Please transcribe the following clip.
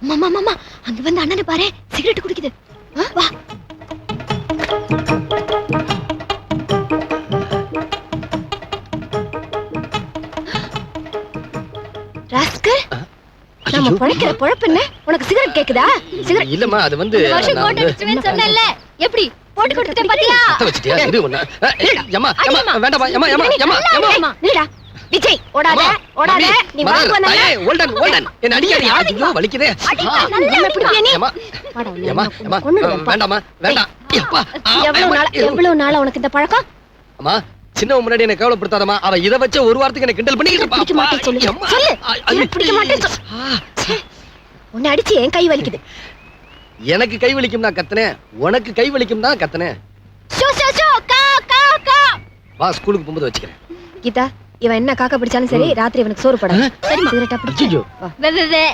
மாமா மாமா அங்க வந்து அண்ணனை பாரு சிகரெட் குடிக்குது. வா. ராஸ்கல் நம்ம பொழைக்கிற பொழப்பு என்ன? உனக்கு சிகரெட் கேக்குதா? சிகரெட் இல்லம்மா, அது வந்து வருஷம் கோட் அடிச்சுவேன்னு சொன்னேன்ல. எப்படி போட்டு கொடுத்துட்டே பாத்தியா? அத வச்சிட்டியா? இரு ஒண்ணு. அம்மா அம்மா வேண்டாமா. அம்மா நில்லுடா. விஜய் ஓடாத ஓடாத. நீ வாங்க வந்தானே. ஓல்டன் என்ன அடிக்காதீங்க. ஐயோ வலிக்குதே. நல்லா பிடிப்பியா நீ? அம்மா வேண்டாமா வேண்டாம். அப்பா எவ்வளவு நாளா உனக்கு இந்த பழக்கம்? அம்மா சின்னவ முன்னாடி என்ன கவலைப்படுத்தாதம்மா. அவ இத வச்ச ஒரு வாரத்துக்கு என்ன கிண்டல் பண்ணிட்டு இருப்பா. பிடிக்க மாட்டேன்னு சொல்லு. சொல்லு. பிடிக்க மாட்டேன்னு சொல்லு. உன்னை அடிச்சு என் கை வலிக்குது. எனக்கு கை வலிக்கும் நான் கத்துனேன், உனக்கு கை வலிக்கும் தான் கத்துனேன். ஷோ ஷோ ஷோ கா கா கா. வா ஸ்கூலுக்கு போகும்போது வச்சுக்கிறேன். கீதா இவன் என்ன காக்கா பிடிச்சாலும் சரி ராத்திரி இவனுக்கு சோறு போடாத. சரி சிகரெட்டா பிடிச்சு. ஐயோ வே